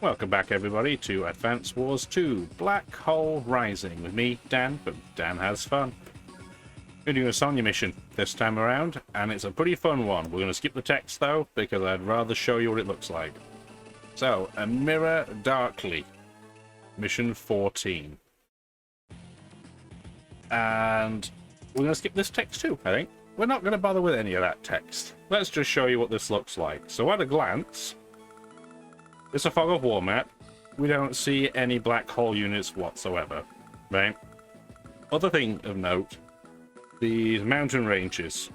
Welcome back, everybody, to Advance Wars 2 Black Hole Rising with me, Dan, but Dan has fun. We're doing a Sonya mission this time around, and it's a pretty fun one. We're going to skip the text, though, because I'd rather show you what it looks like. So, a Mirror Darkly, Mission 14. And we're going to skip this text, too, I think. We're not going to bother with any of that text. Let's just show you what this looks like. So, at a glance, it's a fog of war map. We don't see any black hole units whatsoever, right? Other thing of note, these mountain ranges.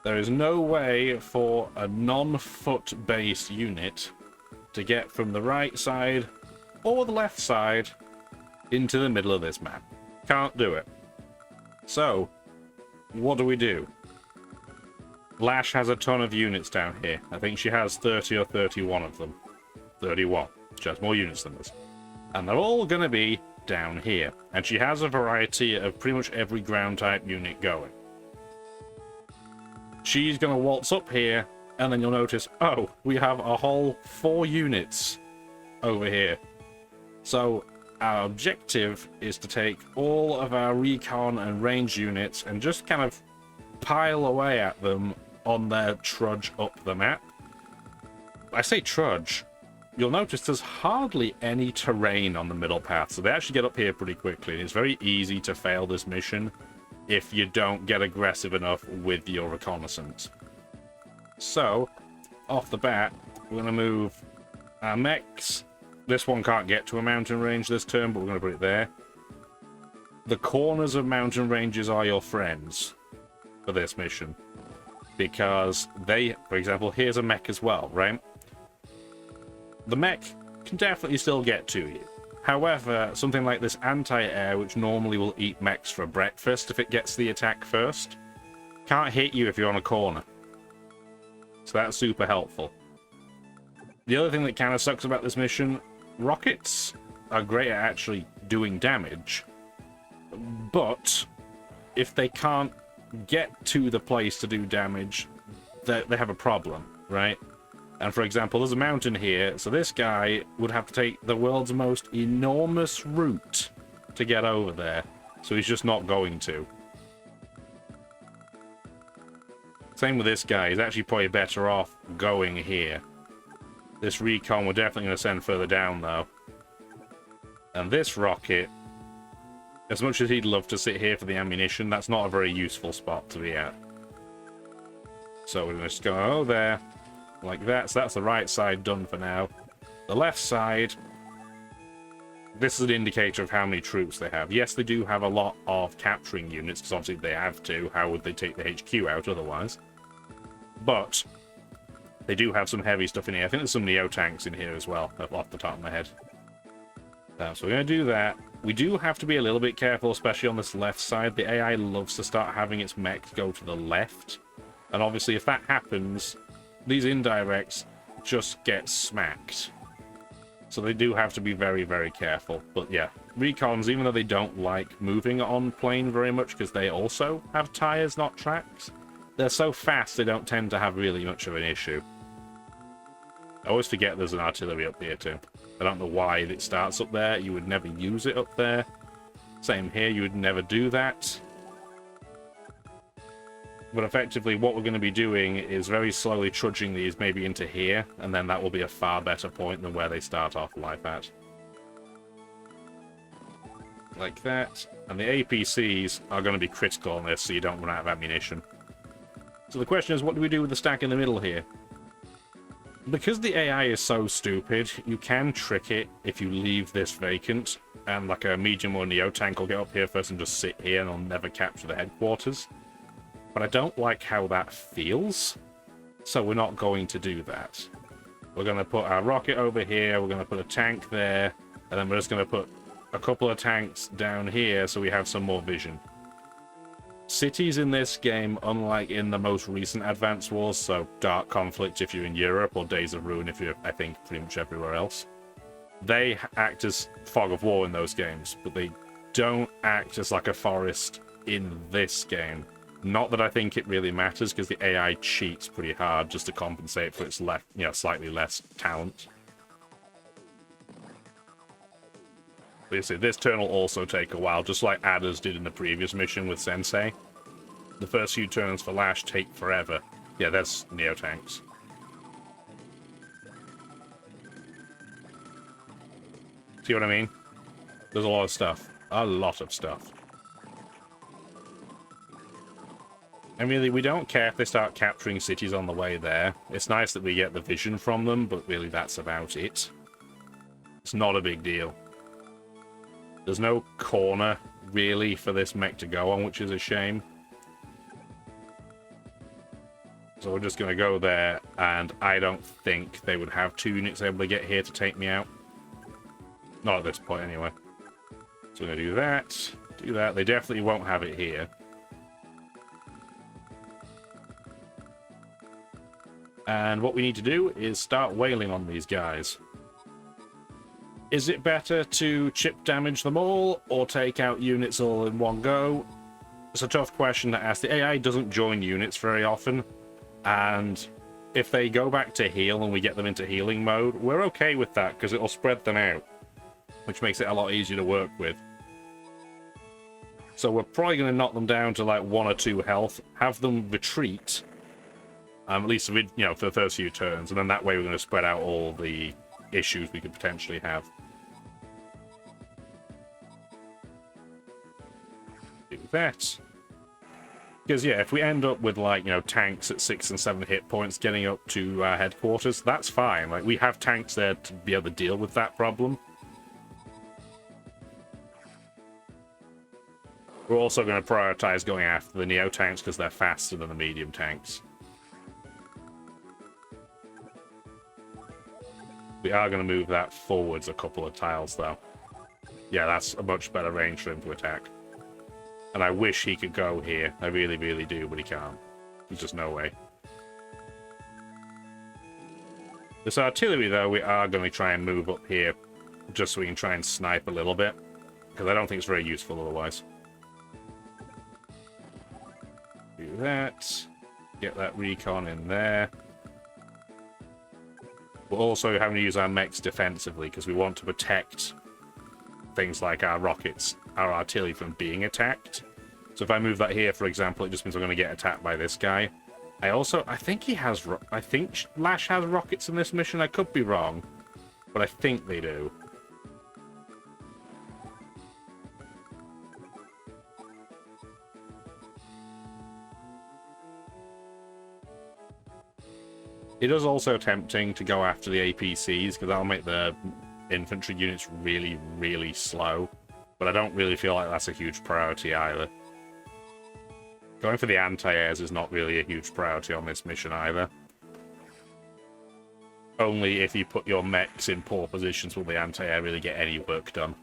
There is no way for a non-foot based unit to get from the right side or the left side into the middle of this map. Can't do it. So, what do? Lash has a ton of units down here. I think she has 30 or 31 of them. 31. She has more units than us. And they're all going to be down here. And she has a variety of pretty much every ground type unit going. She's going to waltz up here, and then you'll notice, oh, we have a whole 4 units over here. So our objective is to take all of our recon and range units and just kind of pile away at them on their trudge up the map. I say trudge. You'll notice there's hardly any terrain on the middle path, so they actually get up here pretty quickly. It's very easy to fail this mission if you don't get aggressive enough with your reconnaissance. So, off the bat, we're going to move our mechs. This one can't get to a mountain range this turn, but we're going to put it there. The corners of mountain ranges are your friends for this mission, because they, for example, here's a mech as well, right? The mech can definitely still get to you. However, something like this anti-air, which normally will eat mechs for breakfast if it gets the attack first, can't hit you if you're on a corner. So that's super helpful. The other thing that kind of sucks about this mission, rockets are great at actually doing damage, but if they can't get to the place to do damage, they have a problem, right? And for example, there's a mountain here, so this guy would have to take the world's most enormous route to get over there, so he's just not going to. Same with this guy, he's actually probably better off going here. This recon we're definitely going to send further down, though. And this rocket, as much as he'd love to sit here for the ammunition, that's not a very useful spot to be at. So we're just going to go there. Like that, so that's the right side done for now. The left side, this is an indicator of how many troops they have. Yes, they do have a lot of capturing units, because obviously they have to. How would they take the HQ out otherwise? But they do have some heavy stuff in here. I think there's some Neo tanks in here as well, off the top of my head. So we're going to do that. We do have to be a little bit careful, especially on this left side. The AI loves to start having its mech go to the left. And obviously if that happens, these indirects just get smacked. So they do have to be very, very careful. But yeah, recons, even though they don't like moving on plane very much because they also have tires, not tracks, they're so fast they don't tend to have really much of an issue. I always forget there's an artillery up here too. I don't know why it starts up there. You would never use it up there. Same here, you would never do that. But effectively, what we're going to be doing is very slowly trudging these maybe into here, and then that will be a far better point than where they start off life at. Like that. And the APCs are going to be critical on this, so you don't run out of ammunition. So the question is, what do we do with the stack in the middle here? Because the AI is so stupid, you can trick it if you leave this vacant, and like a medium or Neo tank will get up here first and just sit here and they'll never capture the headquarters. But I don't like how that feels, so we're not going to do that. We're going to put our rocket over here, we're going to put a tank there, and then we're just going to put a couple of tanks down here so we have some more vision. Cities in this game, unlike in the most recent Advance Wars, so Dark Conflict if you're in Europe, or Days of Ruin if you're, I think, pretty much everywhere else, they act as fog of war in those games, but they don't act as like a forest in this game. Not that I think it really matters, because the AI cheats pretty hard just to compensate for its slightly less talent. But you see, this turn will also take a while, just like Adders did in the previous mission with Sensei. The first few turns for Lash take forever. Yeah, that's Neotanks. See what I mean? There's a lot of stuff. A lot of stuff. And really, we don't care if they start capturing cities on the way there. It's nice that we get the vision from them, but really that's about it. It's not a big deal. There's no corner, really, for this mech to go on, which is a shame. So we're just going to go there, and I don't think they would have 2 units able to get here to take me out. Not at this point, anyway. So we're going to do that, do that. They definitely won't have it here. And what we need to do is start wailing on these guys. Is it better to chip damage them all, or take out units all in one go? It's a tough question to ask. The AI doesn't join units very often, and if they go back to heal and we get them into healing mode, we're okay with that, because it'll spread them out, which makes it a lot easier to work with. So we're probably going to knock them down to like 1 or 2 health, have them retreat, at least, you know, for the first few turns, and then that way we're going to spread out all the issues we could potentially have. Do that. Because, yeah, if we end up with, like, you know, tanks at 6 and 7 hit points getting up to headquarters, that's fine. Like, we have tanks there to be able to deal with that problem. We're also going to prioritize going after the Neo tanks because they're faster than the medium tanks. We are going to move that forwards a couple of tiles, though. Yeah, that's a much better range for him to attack. And I wish he could go here. I really, really do, but he can't. There's just no way. This artillery, though, we are going to try and move up here just so we can try and snipe a little bit, because I don't think it's very useful otherwise. Do that. Get that recon in there. We're also having to use our mechs defensively because we want to protect things like our rockets, our artillery from being attacked. So if I move that here, for example, it just means I'm going to get attacked by this guy. I think he has, I think Lash has rockets in this mission. I could be wrong, but I think they do. It is also tempting to go after the APCs, because that'll make the infantry units really, really slow. But I don't really feel like that's a huge priority either. Going for the anti-airs is not really a huge priority on this mission either. Only if you put your mechs in poor positions will the anti-air really get any work done.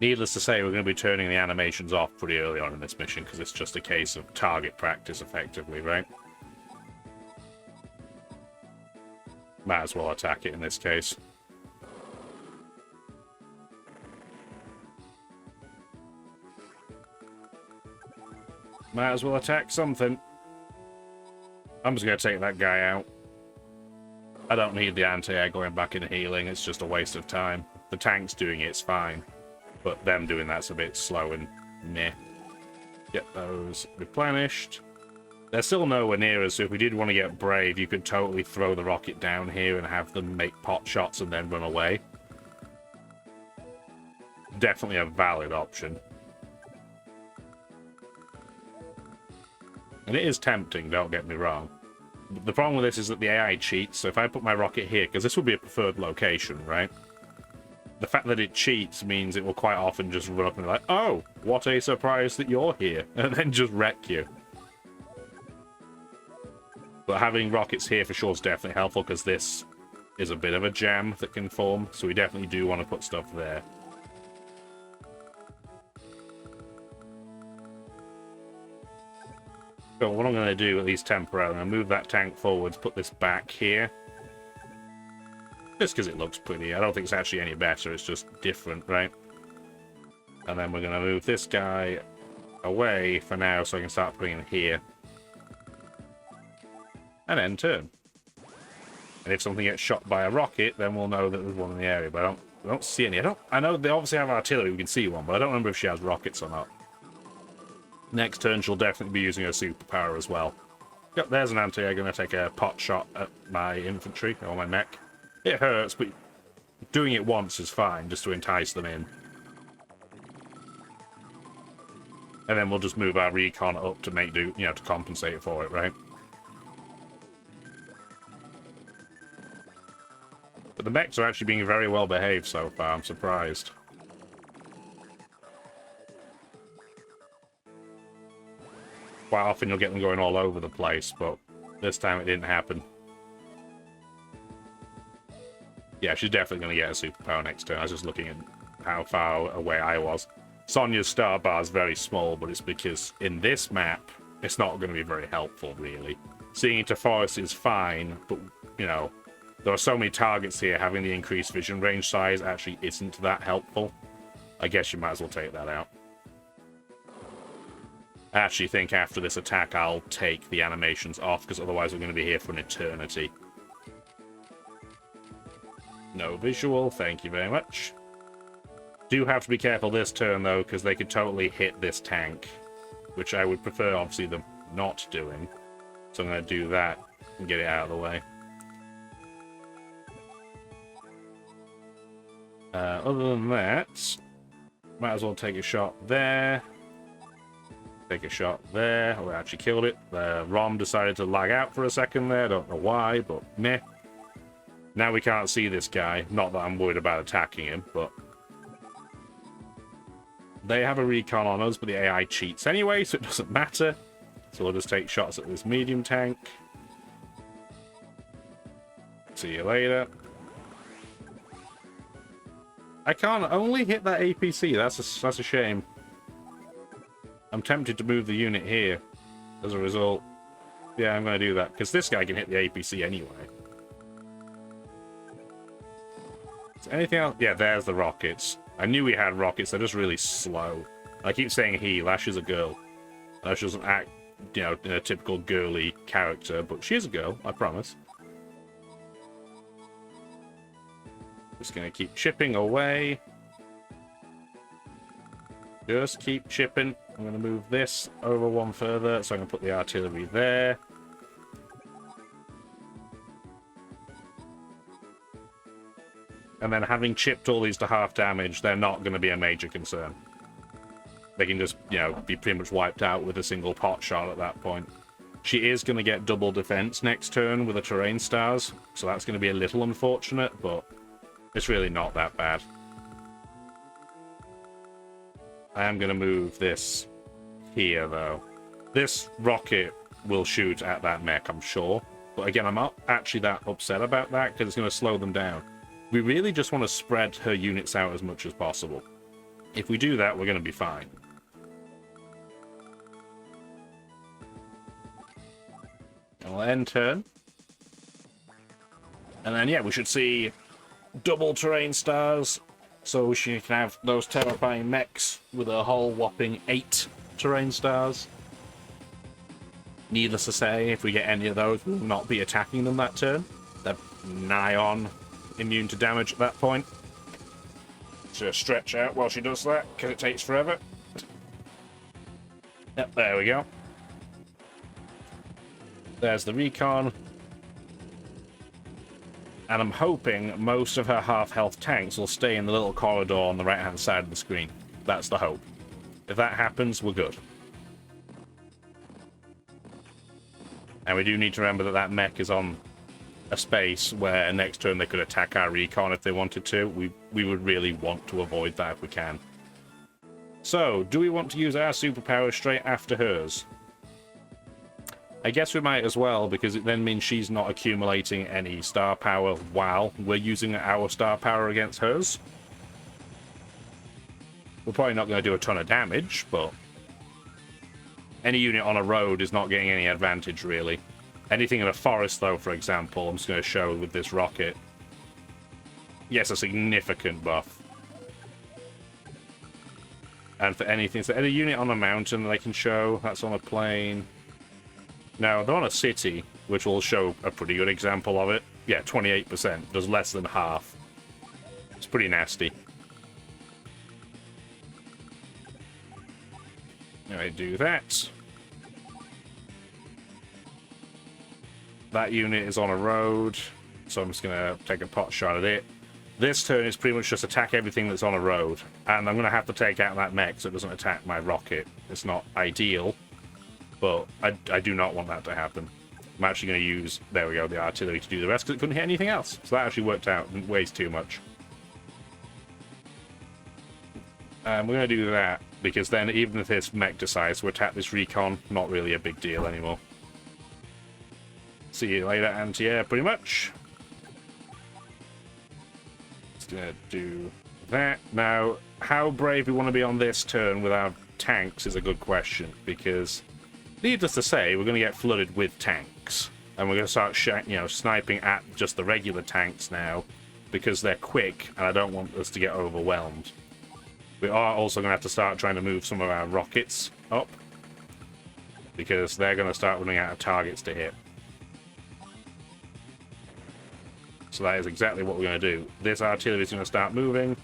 Needless to say, we're going to be turning the animations off pretty early on in this mission, because it's just a case of target practice, effectively, right? Might as well attack it in this case. Might as well attack something. I'm just going to take that guy out. I don't need the anti-air going back in healing, it's just a waste of time. The tank's doing it's fine. But them doing that's a bit slow and meh. Get those replenished. They're still nowhere near us, so if we did want to get brave, you could totally throw the rocket down here and have them make pot shots and then run away. Definitely a valid option. And it is tempting, don't get me wrong. The problem with this is that the AI cheats, so if I put my rocket here, because this would be a preferred location, right? The fact that it cheats means it will quite often just run up and be like, oh, what a surprise that you're here, and then just wreck you. But having rockets here for sure is definitely helpful, because this is a bit of a jam that can form, so we definitely do want to put stuff there. So what I'm going to do, at least temporarily, I'm going to move that tank forwards, put this back here. Just because it looks pretty. I don't think it's actually any better, it's just different, right? And then we're going to move this guy away for now so I can start putting him here. and end turn. And if something gets shot by a rocket, then we'll know that there's one in the area. But I don't see any. I know they obviously have artillery, we can see one, but I don't remember if she has rockets or not. Next turn, she'll definitely be using her superpower as well. Yep, there's an anti-air going to take a pot shot at my infantry, or my mech. It hurts, but doing it once is fine, just to entice them in. And then we'll just move our recon up to make do, to compensate for it, right? But the mechs are actually being very well behaved so far, I'm surprised. Quite often you'll get them going all over the place, but this time it didn't happen. Yeah, she's definitely going to get a superpower next turn. I was just looking at how far away I was. Sonya's star bar is very small, but it's because in this map, it's not going to be very helpful, really. Seeing into forest is fine, but, there are so many targets here, having the increased vision range size actually isn't that helpful. I guess you might as well take that out. I actually think after this attack, I'll take the animations off, because otherwise we're going to be here for an eternity. No visual, thank you very much. Do have to be careful this turn, though, because they could totally hit this tank, which I would prefer, obviously, them not doing. So I'm going to do that and get it out of the way. Other than that, might as well take a shot there. Take a shot there. Oh, I actually killed it. The ROM decided to lag out for a second there. Don't know why, but meh. Now we can't see this guy. Not that I'm worried about attacking him, but... They have a recon on us, but the AI cheats anyway, so it doesn't matter. So we'll just take shots at this medium tank. See you later. I can't only hit that APC. That's a shame. I'm tempted to move the unit here as a result. Yeah, I'm going to do that, because this guy can hit the APC anyway. Is there anything else? Yeah, there's the rockets. I knew we had rockets, they're just really slow. I keep saying he, Lash is a girl. She doesn't act, in a typical girly character, but she is a girl, I promise. Just going to keep chipping away. Just keep chipping. I'm going to move this over one further, so I'm going to put the artillery there. And then having chipped all these to half damage, they're not going to be a major concern. They can just, be pretty much wiped out with a single pot shot at that point. She is going to get double defense next turn with the terrain stars, so that's going to be a little unfortunate, but it's really not that bad. I am going to move this here, though. This rocket will shoot at that mech, I'm sure. But again, I'm not actually that upset about that, because it's going to slow them down. We really just want to spread her units out as much as possible. If we do that, we're going to be fine. And we'll end turn. And then, yeah, we should see double terrain stars, so she can have those terrifying mechs with a whole whopping 8 terrain stars. Needless to say, if we get any of those, we'll not be attacking them that turn. They're nigh on immune to damage at that point. So stretch out while she does that, because it takes forever. Yep, there we go. There's the recon. And I'm hoping most of her half-health tanks will stay in the little corridor on the right-hand side of the screen. That's the hope. If that happens, we're good. And we do need to remember that that mech is on a space where next turn they could attack our recon if they wanted to. We would really want to avoid that if we can. So, do we want to use our superpower straight after hers? I guess we might as well, because it then means she's not accumulating any star power while we're using our star power against hers. We're probably not going to do a ton of damage, but any unit on a road is not getting any advantage, really. Anything in a forest, though, for example, I'm just going to show with this rocket. Yes, a significant buff. And for anything, so any unit on a mountain they can show, that's on a plain. No, they're on a city. which will show a pretty good example of it. Yeah, 28%, does less than half. It's pretty nasty. I do that. That unit is on a road, so I'm just going to take a pot shot at it. This turn is pretty much just attack everything that's on a road, and I'm going to have to take out that mech so it doesn't attack my rocket. It's not ideal, but I do not want that to happen. I'm actually going to use, there we go, the artillery to do the rest, because it couldn't hit anything else. So that actually worked out ways too much. We're going to do that, because then even if this mech decides to attack this recon, not really a big deal anymore. See you later, anti-air, pretty much. Just going to do that. Now, how brave we want to be on this turn with our tanks is a good question, because needless to say, we're going to get flooded with tanks. And we're going to start sniping at just the regular tanks now, because they're quick, and I don't want us to get overwhelmed. We are also going to have to start trying to move some of our rockets up, because they're going to start running out of targets to hit. So that is exactly what we're going to do. This artillery is going to start moving,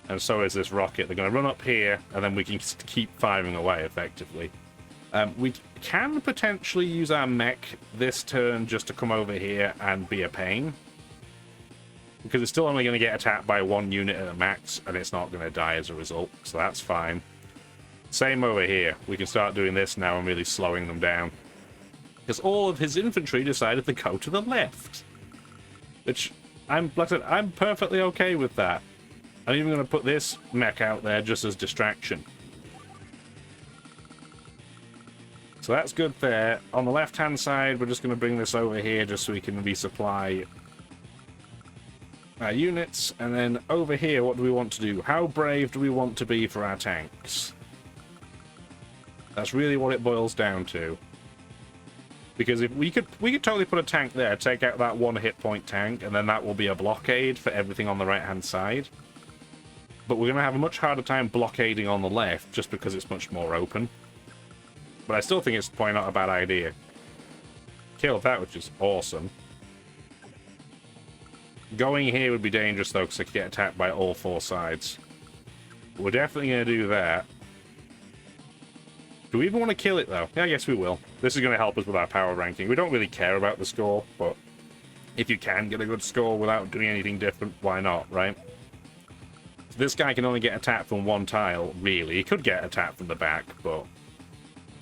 and so is this rocket. They're going to run up here, and then we can keep firing away effectively. We can potentially use our mech this turn just to come over here and be a pain, because it's still only going to get attacked by one unit at a max, and it's not going to die as a result, so that's fine. Same over here. We can start doing this now and really slowing them down, because all of his infantry decided to go to the left. Which, like I said, I'm perfectly okay with that. I'm even going to put this mech out there just as distraction. So that's good there. On the left-hand side, we're just going to bring this over here just so we can resupply our units. And then over here, what do we want to do? How brave do we want to be for our tanks? That's really what it boils down to. Because if we could totally put a tank there, take out that one hit point tank, and then that will be a blockade for everything on the right-hand side. But we're going to have a much harder time blockading on the left, just because it's much more open. But I still think it's probably not a bad idea. Killed that, which is awesome. Going here would be dangerous, though, because I could get attacked by all four sides. But we're definitely going to do that. Do we even want to kill it, though? Yeah, I guess we will. This is going to help us with our power ranking. We don't really care about the score, but if you can get a good score without doing anything different, why not, right? So this guy can only get attacked from one tile, really. He could get attacked from the back, but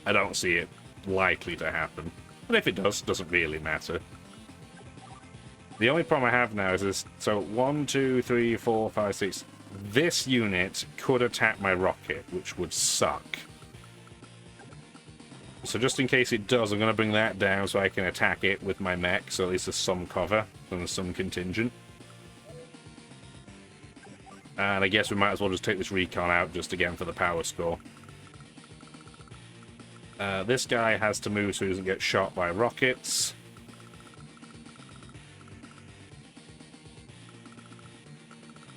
I don't see it likely to happen. But if it does, it doesn't really matter. The only problem I have now is this. So 1, 2, 3, 4, 5, 6. This unit could attack my rocket, which would suck. So just in case it does, I'm going to bring that down so I can attack it with my mech, so at least there's some cover and some contingent. And I guess we might as well just take this recon out just again for the power score. This guy has to move so he doesn't get shot by rockets.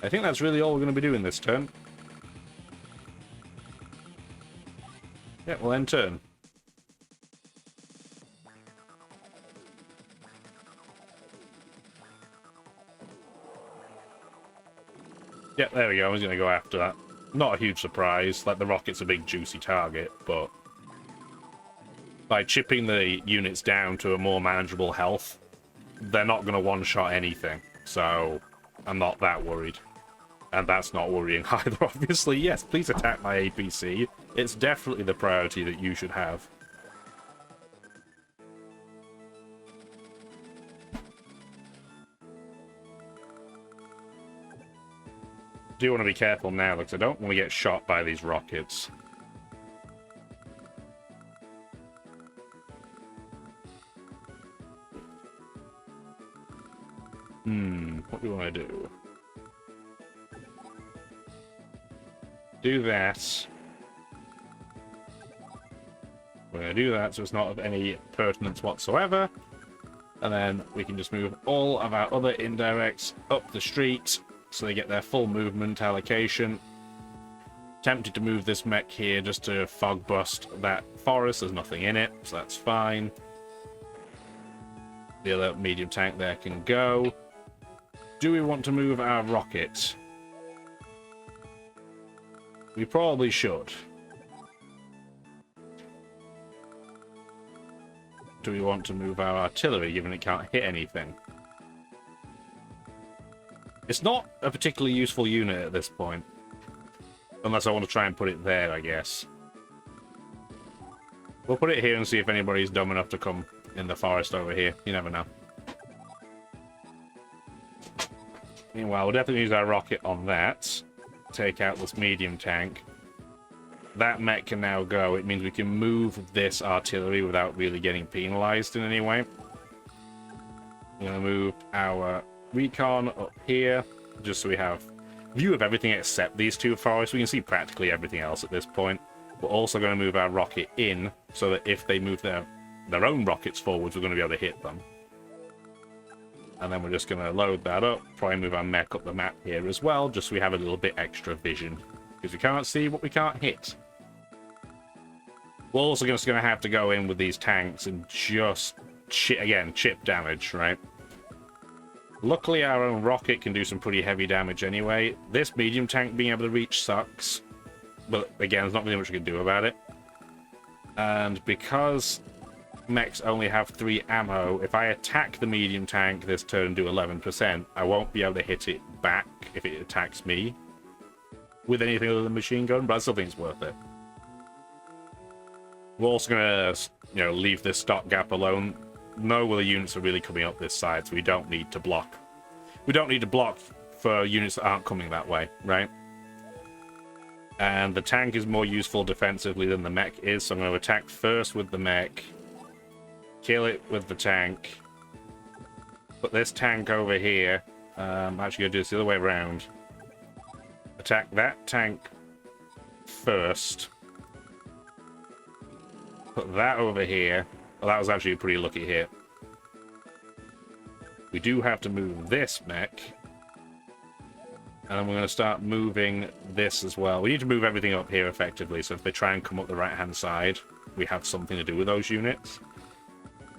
I think that's really all we're going to be doing this turn. Yeah, we'll end turn. Yeah, there we go. I was going to go after that. Not a huge surprise. Like, the rocket's a big, juicy target, but by chipping the units down to a more manageable health, they're not going to one-shot anything. So, I'm not that worried. And that's not worrying either, obviously. Yes, please attack my APC. It's definitely the priority that you should have. Do want to be careful now, because I don't want to get shot by these rockets. What do we want to do? Do that. We're going to do that so it's not of any pertinence whatsoever. And then we can just move all of our other indirects up the street so they get their full movement allocation. Tempted to move this mech here just to fog bust that forest. There's nothing in it, so that's fine. The other medium tank there can go. Do we want to move our rocket? We probably should. Do we want to move our artillery, given it can't hit anything? It's not a particularly useful unit at this point. Unless I want to try and put it there, I guess. We'll put it here and see if anybody's dumb enough to come in the forest over here. You never know. Meanwhile, we'll definitely use our rocket on that. Take out this medium tank. That mech can now go. It means we can move this artillery without really getting penalized in any way. I'm going to move our recon up here, just so we have view of everything except these two forests. We can see practically everything else at this point. We're also going to move our rocket in, so that if they move their own rockets forwards, we're going to be able to hit them. And then we're just going to load that up, probably move our mech up the map here as well, just so we have a little bit extra vision. Because we can't see what we can't hit. We're also just going to have to go in with these tanks and just, chip damage, right? Luckily, our own rocket can do some pretty heavy damage anyway. This medium tank being able to reach sucks. But again, there's not really much we can do about it. And because mechs only have 3 ammo, if I attack the medium tank this turn and do 11%, I won't be able to hit it back if it attacks me with anything other than machine gun, but I still think it's worth it. We're also going to, leave this stopgap alone. No other units are really coming up this side, so we don't need to block. We don't need to block for units that aren't coming that way, right? And the tank is more useful defensively than the mech is, so I'm going to attack first with the mech. Kill it with the tank. Put this tank over here. I'm actually going to do this the other way around. Attack that tank first. Put that over here. Well, that was actually a pretty lucky hit. We do have to move this mech. And then we're going to start moving this as well. We need to move everything up here effectively, so if they try and come up the right-hand side, we have something to do with those units.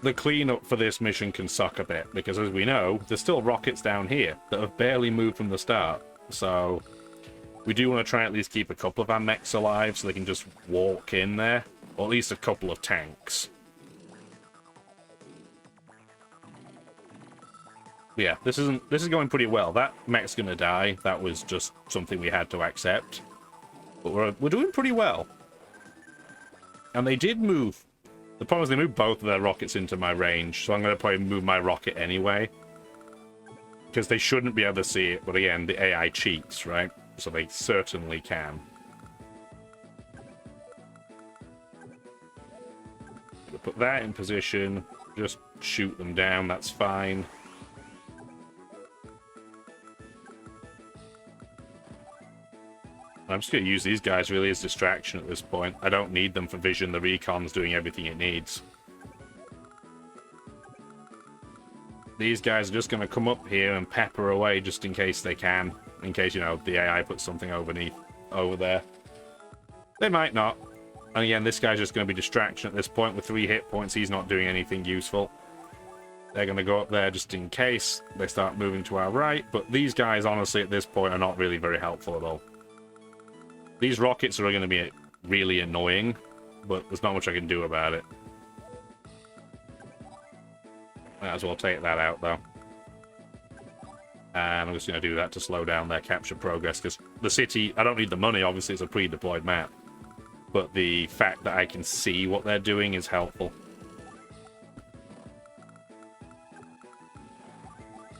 The cleanup for this mission can suck a bit, because as we know, there's still rockets down here that have barely moved from the start. So we do want to try and at least keep a couple of our mechs alive so they can just walk in there. Or at least a couple of tanks. Yeah, this is going pretty well. That mech's gonna die. That was just something we had to accept. But we're doing pretty well. And they did move. The problem is they moved both of their rockets into my range, so I'm gonna probably move my rocket anyway. Because they shouldn't be able to see it, but again, the AI cheats, right? So they certainly can. Put that in position, just shoot them down, that's fine. I'm just going to use these guys really as distraction at this point. I don't need them for vision, the recon's doing everything it needs. These guys are just going to come up here and pepper away just in case they can. In case, the AI puts something over there. They might not. And again, this guy's just going to be distraction at this point with 3 hit points. He's not doing anything useful. They're going to go up there just in case they start moving to our right. But these guys, honestly, at this point are not really very helpful at all. These rockets are going to be really annoying, but there's not much I can do about it. Might as well take that out, though. And I'm just going to do that to slow down their capture progress, because the city, I don't need the money, obviously it's a pre-deployed map. But the fact that I can see what they're doing is helpful.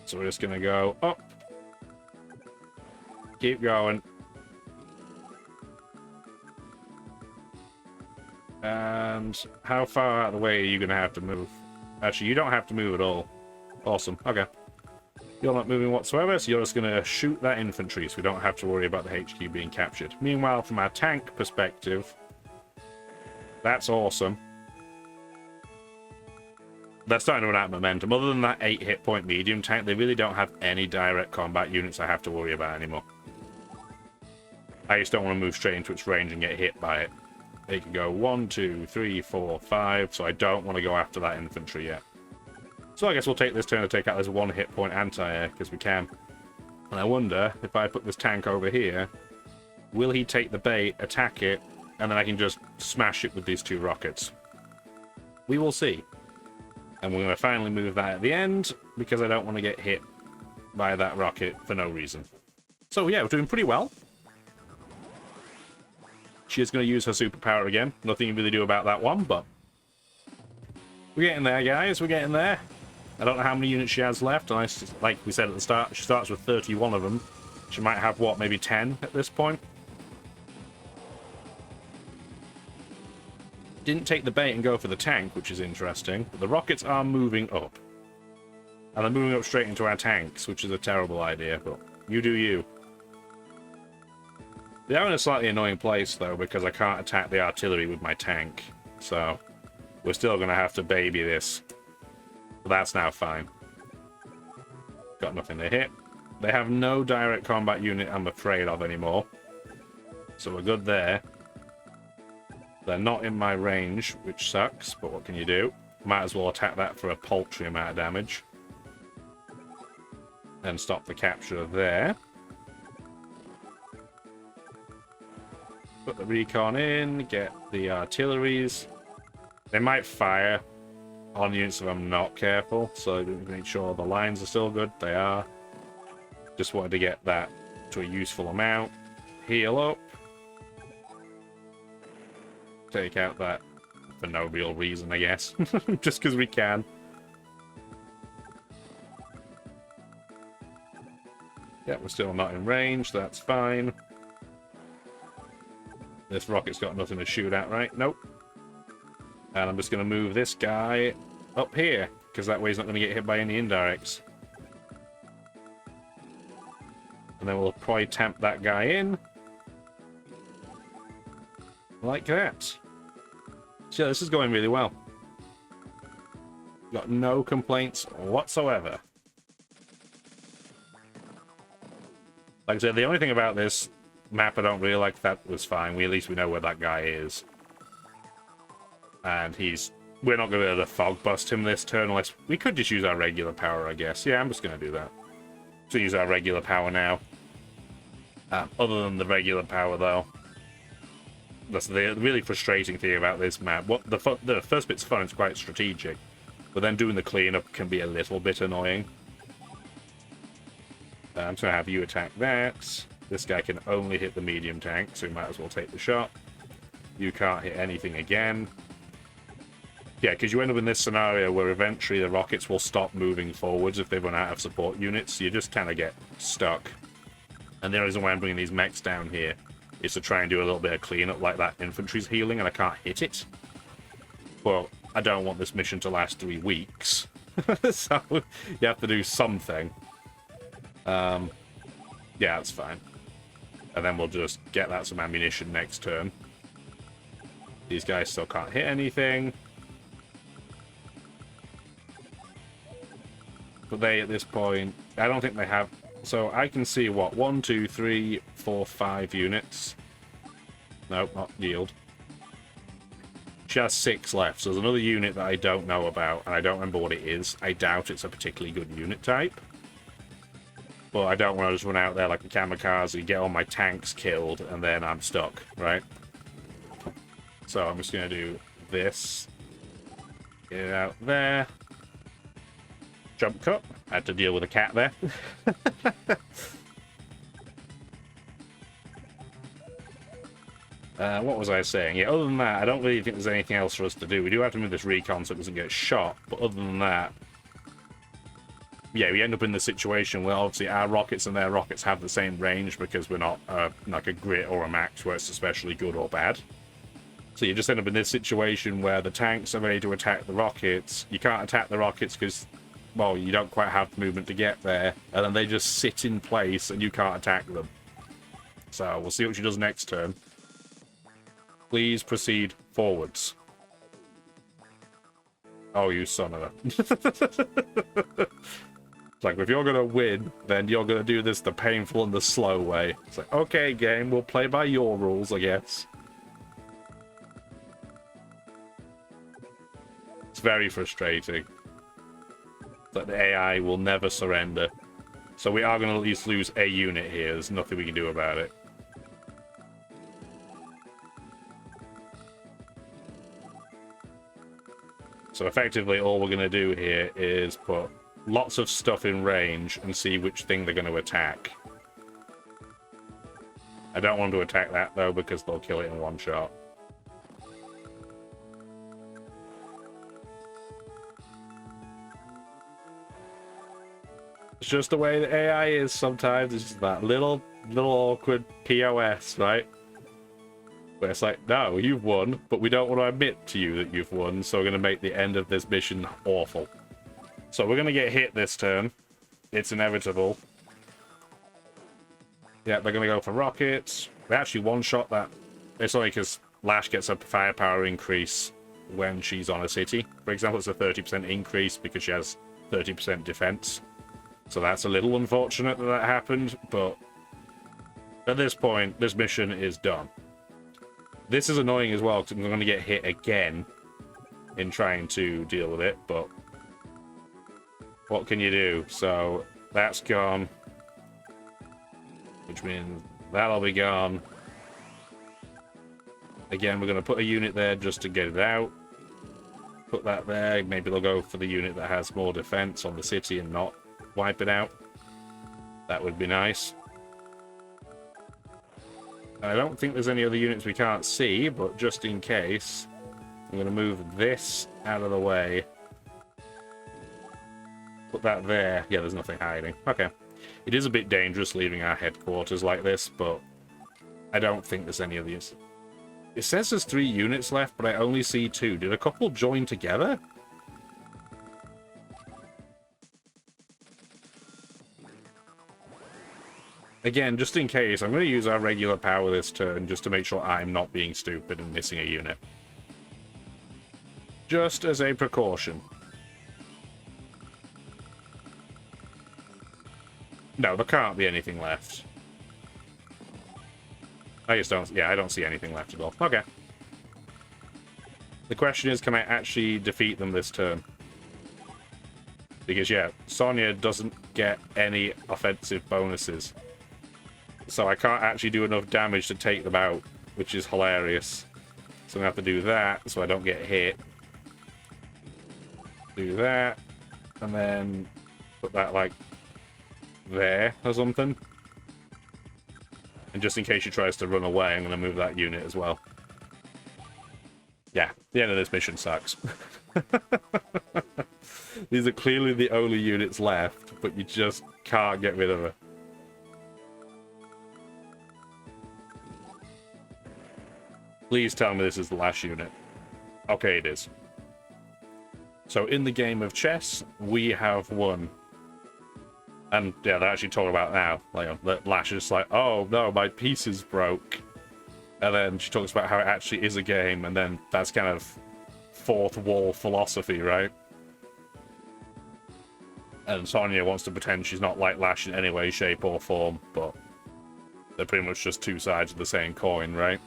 So we're just going to go up. Keep going. And how far out of the way are you going to have to move? Actually, you don't have to move at all. Awesome. Okay. You're not moving whatsoever, so you're just going to shoot that infantry, so we don't have to worry about the HQ being captured. Meanwhile, from our tank perspective, that's awesome. They're starting to run out of momentum. Other than that 8 hit point medium tank, they really don't have any direct combat units I have to worry about anymore. I just don't want to move straight into its range and get hit by it. They can go 1, 2, 3, 4, 5, so I don't want to go after that infantry yet. So I guess we'll take this turn to take out this 1 hit point anti-air, because we can. And I wonder, if I put this tank over here, will he take the bait, attack it, and then I can just smash it with these 2 rockets? We will see. And we're going to finally move that at the end, because I don't want to get hit by that rocket for no reason. So yeah, we're doing pretty well. She is going to use her superpower again. Nothing you can really do about that one, but we're getting there, guys. We're getting there. I don't know how many units she has left. Like we said at the start, she starts with 31 of them. She might have, what, maybe 10 at this point? Didn't take the bait and go for the tank, which is interesting. But the rockets are moving up. And they're moving up straight into our tanks, which is a terrible idea, but you do you. They are in a slightly annoying place, though, because I can't attack the artillery with my tank. So, we're still going to have to baby this. But that's now fine. Got nothing to hit. They have no direct combat unit I'm afraid of anymore. So we're good there. They're not in my range, which sucks, but what can you do? Might as well attack that for a paltry amount of damage. And stop the capture there. Put the recon in, get the artilleries. They might fire on units if I'm not careful, so make sure the lines are still good. They are. Just wanted to get that to a useful amount. Heal up. Take out that for no real reason, I guess. Just because we can. Yeah, we're still not in range. That's fine. This rocket's got nothing to shoot at, right? Nope. And I'm just going to move this guy up here, because that way he's not going to get hit by any indirects. And then we'll probably tamp that guy in. Like that. So yeah, this is going really well. Got no complaints whatsoever. Like I said, the only thing about this map I don't really like, that was fine. At least we know where that guy is. And we're not going to be able to fog bust him this turn unless... We could just use our regular power, I guess. Yeah, I'm just going to do that. So use our regular power now. Other than the regular power, though. That's the really frustrating thing about this map. The first bit's fun, it's quite strategic. But then doing the cleanup can be a little bit annoying. I'm just going to have you attack that. This guy can only hit the medium tank, so we might as well take the shot. You can't hit anything again. Yeah, because you end up in this scenario where eventually the rockets will stop moving forwards if they run out of support units, so you just kind of get stuck. And the only reason why I'm bringing these mechs down here is to try and do a little bit of cleanup, like that infantry's healing, and I can't hit it. Well, I don't want this mission to last 3 weeks, so you have to do something. Yeah, that's fine. And then we'll just get that some ammunition next turn. These guys still can't hit anything. But they, at this point, I don't think they have... So I can see, what, 1, 2, 3, 4, 5 units. Nope, not yield. She has 6 left, so there's another unit that I don't know about, and I don't remember what it is. I doubt it's a particularly good unit type. But I don't want to just run out there like a kamikaze, get all my tanks killed, and then I'm stuck, right? So I'm just going to do this. Get it out there. Jump cut. I had to deal with a cat there. What was I saying? Yeah, other than that, I don't really think there's anything else for us to do. We do have to move this recon so it doesn't get shot, but other than that, yeah, we end up in the situation where obviously our rockets and their rockets have the same range because we're not like a grit or a max where it's especially good or bad. So you just end up in this situation where the tanks are ready to attack the rockets. You can't attack the rockets because, well, you don't quite have movement to get there, and then they just sit in place and you can't attack them. So we'll see what she does next turn. Please proceed forwards. Oh, you son of a... It's like, if you're going to win, then you're going to do this the painful and the slow way. It's like, okay, game, we'll play by your rules, I guess. It's very frustrating. that the AI will never surrender. So we are going to at least lose a unit here. There's nothing we can do about it. So effectively all we're going to do here is put lots of stuff in range and see which thing they're going to attack. I don't want to attack that though because they'll kill it in one shot. It's just the way the AI is sometimes. It's just that little awkward POS, right? Where it's like, no, you've won, but we don't want to admit to you that you've won, so we're going to make the end of this mission awful. So we're going to get hit this turn. It's inevitable. Yeah, they're going to go for rockets. They actually one-shot that. It's only because Lash gets a firepower increase when she's on a city. For example, it's a 30% increase because she has 30% defense. So that's a little unfortunate that that happened, but at this point, this mission is done. This is annoying as well, because I'm going to get hit again in trying to deal with it, but what can you do? So that's gone, which means that'll be gone. Again, we're going to put a unit there just to get it out. Put that there. Maybe they'll go for the unit that has more defense on the city and not wipe it out. That would be nice. I don't think there's any other units we can't see, but just in case, I'm going to move this out of the way. Put that there. Yeah, there's nothing hiding. Okay. It is a bit dangerous leaving our headquarters like this, but I don't think there's any of these. It says there's 3 units left, but I only see 2. Did a couple join together? Again, just in case, I'm going to use our regular power this turn just to make sure I'm not being stupid and missing a unit. Just as a precaution. No, there can't be anything left. I just don't... Yeah, I don't see anything left at all. Okay. The question is, can I actually defeat them this turn? Because, yeah, Sonya doesn't get any offensive bonuses. So I can't actually do enough damage to take them out, which is hilarious. So I'm going to have to do that so I don't get hit. Do that. And then put that, like, there or something. And just in case she tries to run away, I'm going to move that unit as well. Yeah, the end of this mission sucks. These are clearly the only units left, but you just can't get rid of her. Please tell me this is the last unit. Okay, it is. So in the game of chess, we have won. And yeah, they're actually talking about now. Like, Lash is like, oh no, my pieces broke. And then she talks about how it actually is a game, and then that's kind of fourth wall philosophy, right? And Sonya wants to pretend she's not like Lash in any way, shape, or form, but they're pretty much just two sides of the same coin, right?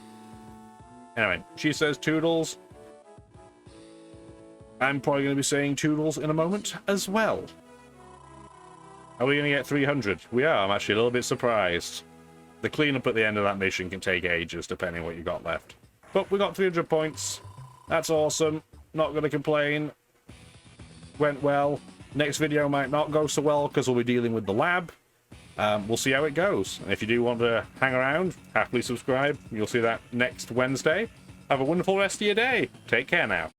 Anyway, she says toodles. I'm probably going to be saying toodles in a moment as well. Are we going to get 300? We are. I'm actually a little bit surprised. The cleanup at the end of that mission can take ages, depending on what you got left. But we got 300 points. That's awesome. Not going to complain. Went well. Next video might not go so well because we'll be dealing with the lab. We'll see how it goes. And if you do want to hang around, happily subscribe. You'll see that next Wednesday. Have a wonderful rest of your day. Take care now.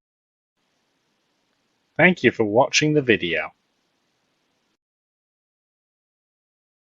Thank you for watching the video.